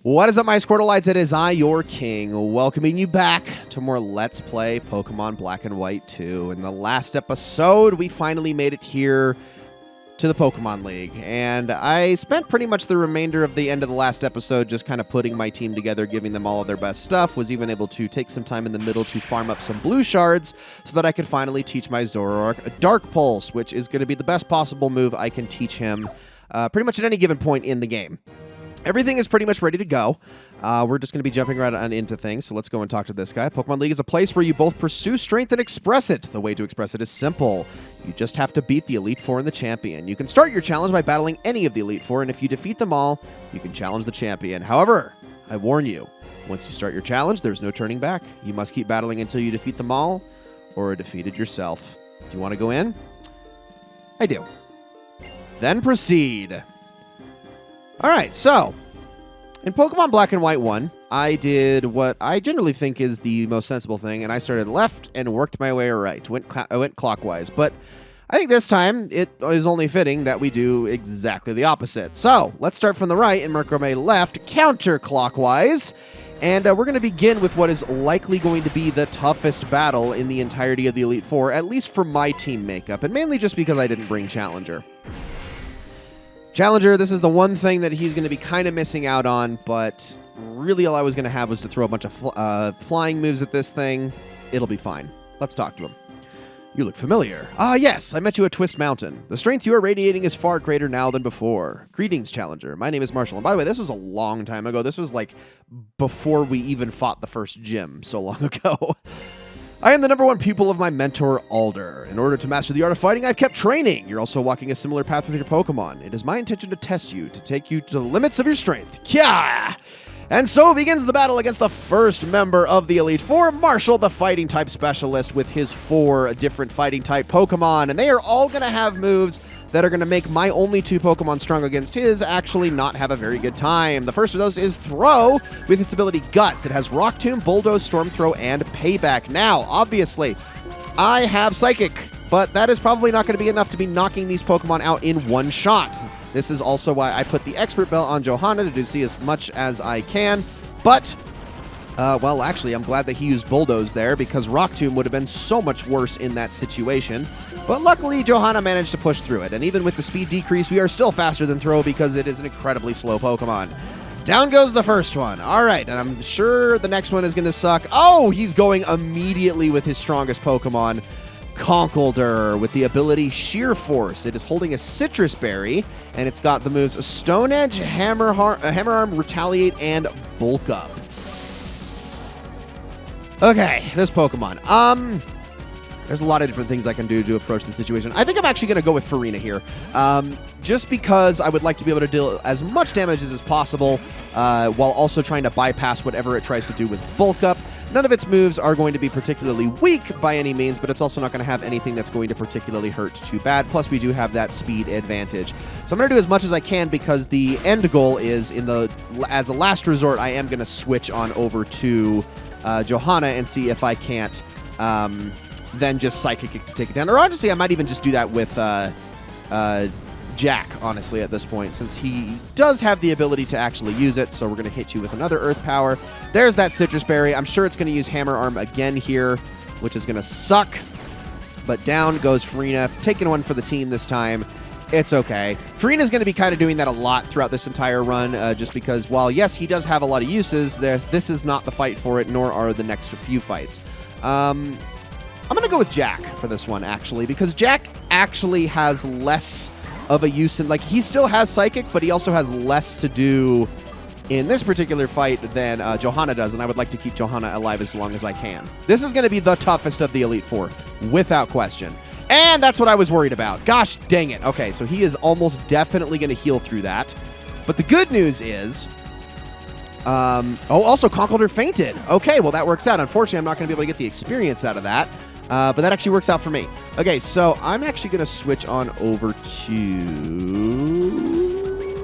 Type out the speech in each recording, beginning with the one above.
What is up, my Squirtleites? It is I, your king, welcoming you back to more Let's Play Pokemon Black and White 2. In the last episode, we finally made it here to the Pokemon League, and I spent pretty much the remainder of the end of the last episode just kind of putting my team together, giving them all of their best stuff, was even able to take some time in the middle to farm up some blue shards so that I could finally teach my Zoroark a Dark Pulse, which is going to be the best possible move I can teach him pretty much at any given point in the game. Everything is pretty much ready to go. We're just going to be jumping right on into things, so let's go and talk to this guy. Pokemon League is a place where you both pursue strength and express it. The way to express it is simple. You just have to beat the Elite Four and the champion. You can start your challenge by battling any of the Elite Four, and if you defeat them all, you can challenge the champion. However, I warn you, once you start your challenge, there's no turning back. You must keep battling until you defeat them all, or are defeated yourself. Do you want to go in? I do. Then proceed. All right, so in Pokemon Black and White 1, I did what I generally think is the most sensible thing, and I started left and worked my way right. I went clockwise, but I think this time it is only fitting that we do exactly the opposite. So let's start from the right and work our way left counterclockwise, and we're going to begin with what is likely going to be the toughest battle in the entirety of the Elite Four, at least for my team makeup, and mainly just because I didn't bring Challenger. Challenger, this is the one thing that he's going to be kind of missing out on, but really all I was going to have was to throw a bunch of flying moves at this thing. It'll be fine. Let's talk to him. You look familiar. Ah, yes, I met you at Twist Mountain. The strength you are radiating is far greater now than before. Greetings, Challenger. My name is Marshall. And by the way, this was a long time ago. This was like before we even fought the first gym so long ago. I am the #1 pupil of my mentor, Alder. In order to master the art of fighting, I've kept training. You're also walking a similar path with your Pokemon. It is my intention to test you, to take you to the limits of your strength. Kya! And so begins the battle against the first member of the Elite Four, Marshall, the fighting type specialist, with his 4 different fighting type Pokemon. And they are all going to have moves that are going to make my only 2 Pokemon strong against his actually not have a very good time. The first of those is Throw, with its ability Guts. It has Rock Tomb, Bulldoze, Storm Throw, and Payback. Now, obviously, I have Psychic, but that is probably not going to be enough to be knocking these Pokemon out in one shot. This is also why I put the Expert Belt on Johanna to see as much as I can, but well, actually, I'm glad that he used Bulldoze there because Rock Tomb would have been so much worse in that situation. But luckily, Johanna managed to push through it. And even with the speed decrease, we are still faster than Throw because it is an incredibly slow Pokemon. Down goes the first one. All right, and I'm sure the next one is going to suck. Oh, he's going immediately with his strongest Pokemon, Conkeldurr, with the ability Sheer Force. It is holding a Citrus Berry, and it's got the moves Stone Edge, Hammer Arm, Retaliate, and Bulk Up. Okay, this Pokemon. There's a lot of different things I can do to approach the situation. I think I'm actually going to go with Farina here, just because I would like to be able to deal as much damage as possible, while also trying to bypass whatever it tries to do with Bulk Up. None of its moves are going to be particularly weak by any means, but it's also not going to have anything that's going to particularly hurt too bad. Plus, we do have that speed advantage. So I'm going to do as much as I can because the end goal is, as a last resort, I am going to switch on over to Johanna and see if I can't then just Psychic to take it down. Or honestly, I might even just do that with Jack, honestly, at this point, since he does have the ability to actually use it. So we're going to hit you with another Earth Power. There's that Citrus Berry. I'm sure it's going to use Hammer Arm again here, which is going to suck. But down goes Farina, taking one for the team this time. It's okay. Farina's going to be kind of doing that a lot throughout this entire run, just because, while, yes, he does have a lot of uses, this is not the fight for it, nor are the next few fights. I'm going to go with Jack for this one, actually, because Jack actually has less of a use in, like, he still has Psychic, but he also has less to do in this particular fight than Johanna does, and I would like to keep Johanna alive as long as I can. This is going to be the toughest of the Elite Four, without question. And that's what I was worried about. Gosh dang it. Okay, so he is almost definitely going to heal through that. But the good news is... also, Conkeldurr fainted. Okay, well, that works out. Unfortunately, I'm not going to be able to get the experience out of that. But that actually works out for me. Okay, so I'm actually going to switch on over to...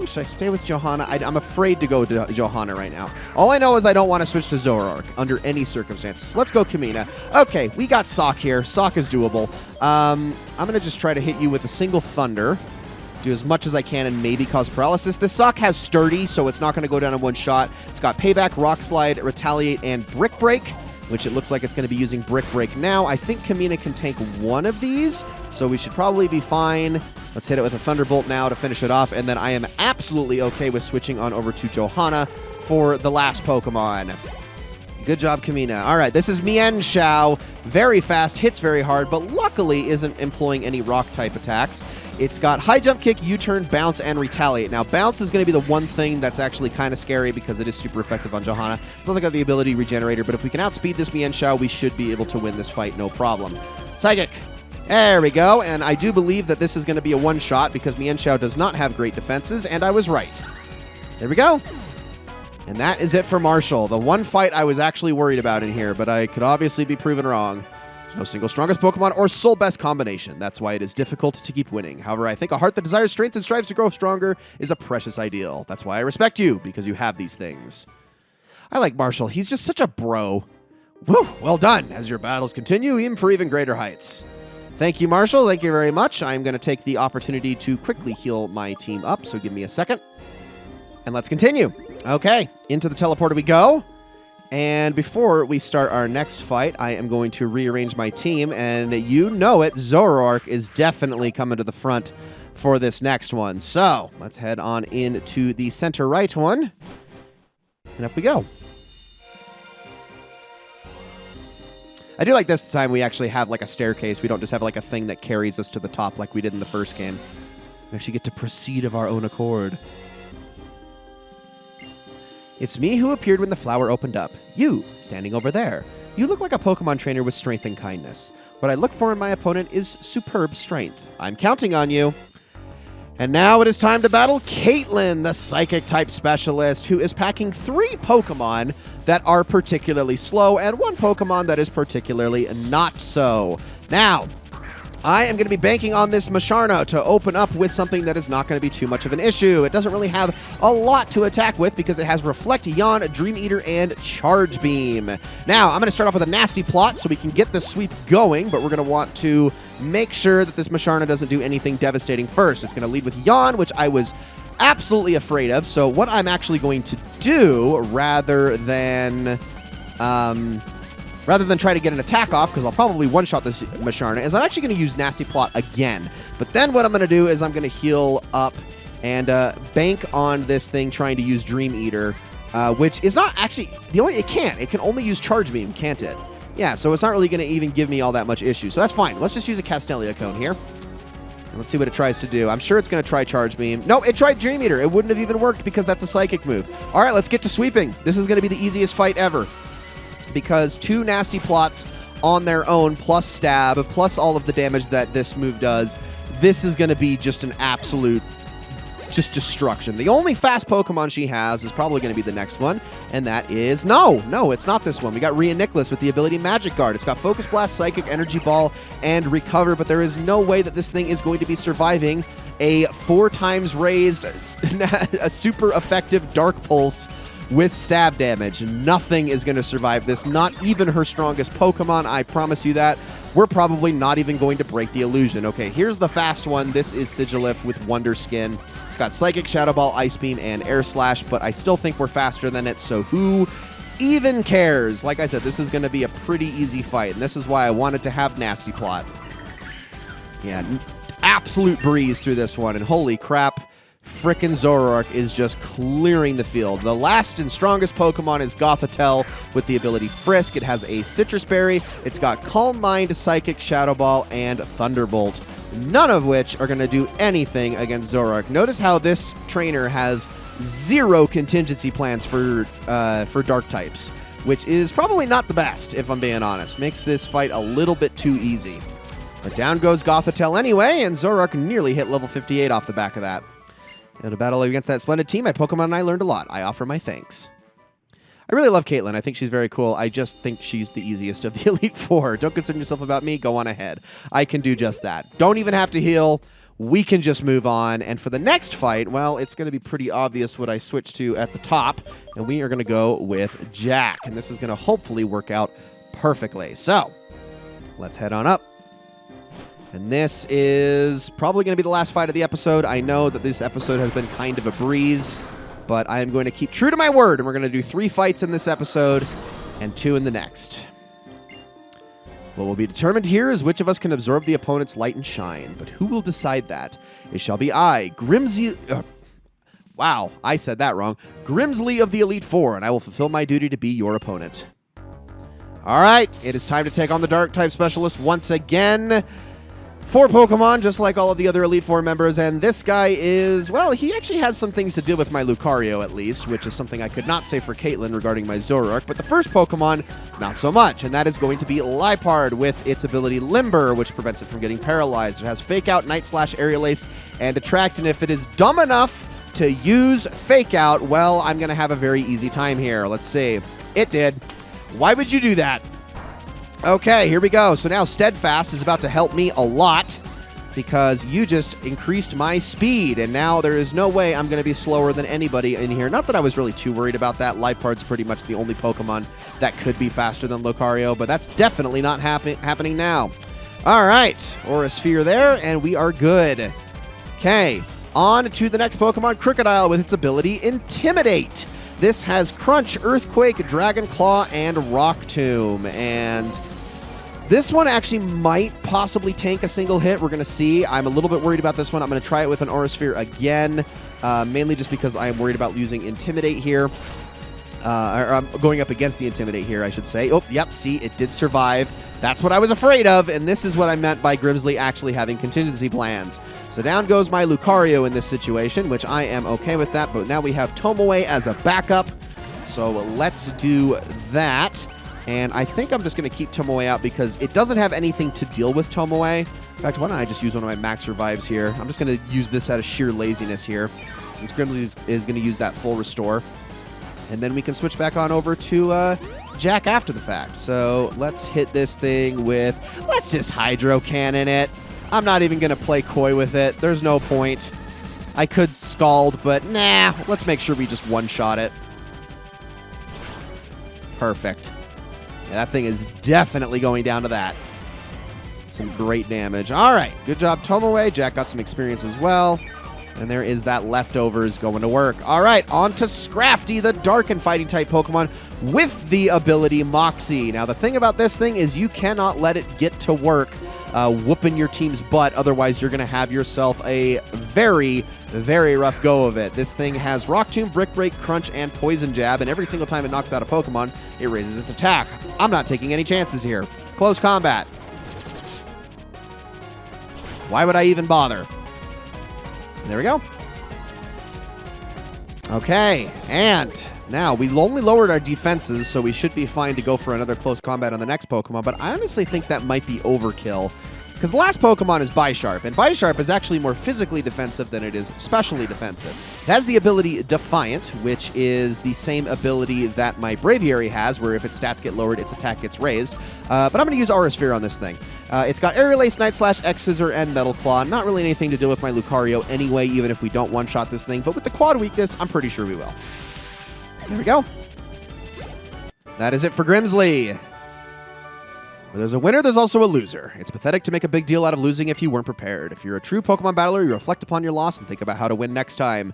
Should I stay with Johanna? I'm afraid to go to Johanna right now. All I know is I don't want to switch to Zoroark under any circumstances. So let's go Kamina. Okay, we got Sock here. Sock is doable. I'm going to just try to hit you with a single Thunder. do as much as I can and maybe cause paralysis. This sock has Sturdy, so it's not going to go down in one shot. It's got Payback, Rock Slide, Retaliate, and Brick Break, which it looks like it's going to be using Brick Break now. I think Kamina can tank one of these, so we should probably be fine. Let's hit it with a Thunderbolt now to finish it off, and then I am absolutely okay with switching on over to Johanna for the last Pokemon. Good job, Kamina. All right, this is Mienshao. Very fast, hits very hard, but luckily isn't employing any rock-type attacks. It's got High Jump Kick, U-Turn, Bounce, and Retaliate. Now, Bounce is going to be the one thing that's actually kind of scary because it is super effective on Johanna. It's not got the ability Regenerator, but if we can outspeed this Mienshao, we should be able to win this fight, no problem. Psychic. There we go, and I do believe that this is going to be a one-shot because Mienshao does not have great defenses, and I was right. There we go. And that is it for Marshall. The one fight I was actually worried about in here, but I could obviously be proven wrong. There's no single strongest Pokemon or sole best combination. That's why it is difficult to keep winning. However, I think a heart that desires strength and strives to grow stronger is a precious ideal. That's why I respect you, because you have these things. I like Marshall. He's just such a bro. Woo! Well done. As your battles continue, aim for even greater heights. Thank you, Marshall. Thank you very much. I'm going to take the opportunity to quickly heal my team up, so give me a second. And let's continue. Okay, into the teleporter we go. And before we start our next fight, I am going to rearrange my team. And you know it, Zoroark is definitely coming to the front for this next one. So let's head on into the center right one. And up we go. I do like this time we actually have like a staircase. We don't just have like a thing that carries us to the top like we did in the first game. We actually get to proceed of our own accord. It's me who appeared when the flower opened up. You, standing over there. You look like a Pokemon trainer with strength and kindness. What I look for in my opponent is superb strength. I'm counting on you. And now it is time to battle Caitlin, the Psychic-type specialist, who is packing 3 Pokemon that are particularly slow and 1 Pokemon that is particularly not so. Now, I am going to be banking on this Musharna to open up with something that is not going to be too much of an issue. It doesn't really have a lot to attack with because it has Reflect, Yawn, Dream Eater, and Charge Beam. Now, I'm going to start off with a Nasty Plot so we can get this sweep going, but we're going to want to make sure that this Musharna doesn't do anything devastating first. It's going to lead with Yawn, which I was absolutely afraid of. So what I'm actually going to do, rather than try to get an attack off, because I'll probably one-shot this Musharna, is I'm actually going to use Nasty Plot again. But then what I'm going to do is I'm going to heal up and bank on this thing trying to use Dream Eater, which is not actually... It can't. It can only use Charge Beam, can't it? Yeah, so it's not really going to even give me all that much issue. So that's fine. Let's just use a Castelia Cone here. And let's see what it tries to do. I'm sure it's going to try Charge Beam. No, it tried Dream Eater. It wouldn't have even worked because that's a Psychic move. All right, let's get to sweeping. This is going to be the easiest fight ever, because 2 Nasty Plots on their own, plus Stab, plus all of the damage that this move does, this is going to be just an absolute just destruction. The only fast Pokemon she has is probably going to be the next one, and that is... No, it's not this one. We got Rhea Nicholas with the ability Magic Guard. It's got Focus Blast, Psychic, Energy Ball, and Recover, but there is no way that this thing is going to be surviving a 4 times raised, a super effective Dark Pulse with stab damage. Nothing is going to survive this, not even her strongest Pokemon, I promise you that. We're probably not even going to break the illusion. Okay, here's the fast one. This is Sigilif with Wonder Skin. It's got Psychic, Shadow Ball, Ice Beam, and Air Slash, but I still think we're faster than it, so who even cares? Like I said, this is going to be a pretty easy fight, and this is why I wanted to have Nasty Plot. Yeah, absolute breeze through this one, and holy crap, frickin' Zoroark is just clearing the field. The last and strongest Pokemon is Gothitelle with the ability Frisk. It has a Citrus Berry. It's got Calm Mind, Psychic, Shadow Ball, and Thunderbolt, none of which are going to do anything against Zoroark. Notice how this trainer has 0 contingency plans for Dark types, which is probably not the best, if I'm being honest. Makes this fight a little bit too easy. But down goes Gothitelle anyway, and Zoroark nearly hit level 58 off the back of that. In a battle against that splendid team, my Pokemon and I learned a lot. I offer my thanks. I really love Caitlin. I think she's very cool. I just think she's the easiest of the Elite Four. Don't concern yourself about me. Go on ahead. I can do just that. Don't even have to heal. We can just move on. And for the next fight, well, it's going to be pretty obvious what I switch to at the top. And we are going to go with Jack. And this is going to hopefully work out perfectly. So, let's head on up. And this is probably going to be the last fight of the episode. I know that this episode has been kind of a breeze, but I am going to keep true to my word, and we're going to do 3 fights in this episode and 2 in the next. What will be determined here is which of us can absorb the opponent's light and shine, but who will decide that? It shall be I, Grimsley... wow, I said that wrong. Grimsley of the Elite Four, and I will fulfill my duty to be your opponent. All right, it is time to take on the Dark-type specialist once again. 4 Pokemon, just like all of the other Elite Four members, and this guy is, well, he actually has some things to deal with my Lucario, at least, which is something I could not say for Caitlin regarding my Zoroark, but the first Pokemon, not so much, and that is going to be Liepard with its ability Limber, which prevents it from getting paralyzed. It has Fake Out, Night Slash, Aerial Ace, and Attract, and if it is dumb enough to use Fake Out, well, I'm going to have a very easy time here. Let's see. It did. Why would you do that? Okay, here we go. So now Steadfast is about to help me a lot because you just increased my speed, and now there is no way I'm going to be slower than anybody in here. Not that I was really too worried about that. Liepard's pretty much the only Pokemon that could be faster than Lucario, but that's definitely not happening now. All right, Aura Sphere there, and we are good. Okay, on to the next Pokemon, Crocodile, with its ability Intimidate. This has Crunch, Earthquake, Dragon Claw, and Rock Tomb, and this one actually might possibly tank a single hit. We're going to see. I'm a little bit worried about this one. I'm going to try it with an Aura Sphere again, mainly just because I am worried about using Intimidate here. Or I'm going up against the Intimidate here, I should say. Oh, yep, see, it did survive. That's what I was afraid of, and this is what I meant by Grimsley actually having contingency plans. So down goes my Lucario in this situation, which I am okay with that, but now we have Tomoe as a backup. So let's do that. And I think I'm just going to keep Tomoe out because it doesn't have anything to deal with Tomoe. In fact, why don't I just use one of my Max Revives here? I'm just going to use this out of sheer laziness here, since Grimsley is going to use that full restore. And then we can switch back on over to Jack after the fact. So let's hit this thing with... let's just Hydro Cannon it. I'm not even going to play coy with it. There's no point. I could Scald, but nah. Let's make sure we just one-shot it. Perfect. Yeah, that thing is definitely going down to that. Some great damage. All right. Good job, Tomoe. Jack got some experience as well. And there is that Leftovers going to work. All right, on to Scrafty, the Dark and Fighting type Pokemon with the ability Moxie. Now, the thing about this thing is you cannot let it get to work whooping your team's butt. Otherwise, you're going to have yourself a very, very rough go of it. This thing has Rock Tomb, Brick Break, Crunch, and Poison Jab. And every single time it knocks out a Pokemon, it raises its attack. I'm not taking any chances here. Close combat. Why would I even bother? There we go. Okay, and now we only lowered our defenses, so we should be fine to go for another close combat on the next Pokemon, but I honestly think that might be overkill, because the last Pokemon is Bisharp, and Bisharp is actually more physically defensive than it is specially defensive. It has the ability Defiant, which is the same ability that my Braviary has, where if its stats get lowered, its attack gets raised. But I'm going to use Aura Sphere on this thing. It's got Aerial Ace, Night Slash, X-Scissor, and Metal Claw. Not really anything to do with my Lucario anyway, even if we don't one-shot this thing. But with the Quad weakness, I'm pretty sure we will. There we go. That is it for Grimsley. Where there's a winner, there's also a loser. It's pathetic to make a big deal out of losing if you weren't prepared. If you're a true Pokemon battler, you reflect upon your loss and think about how to win next time.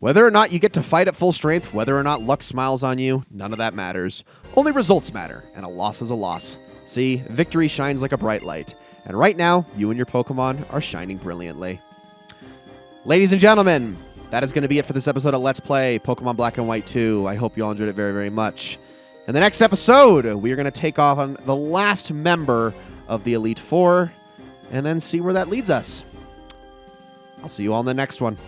Whether or not you get to fight at full strength, whether or not luck smiles on you, none of that matters. Only results matter, and a loss is a loss. See, victory shines like a bright light. And right now, you and your Pokemon are shining brilliantly. Ladies and gentlemen, that is going to be it for this episode of Let's Play Pokemon Black and White 2. I hope you all enjoyed it very, very much. In the next episode, we are going to take off on the last member of the Elite Four, and then see where that leads us. I'll see you all in the next one.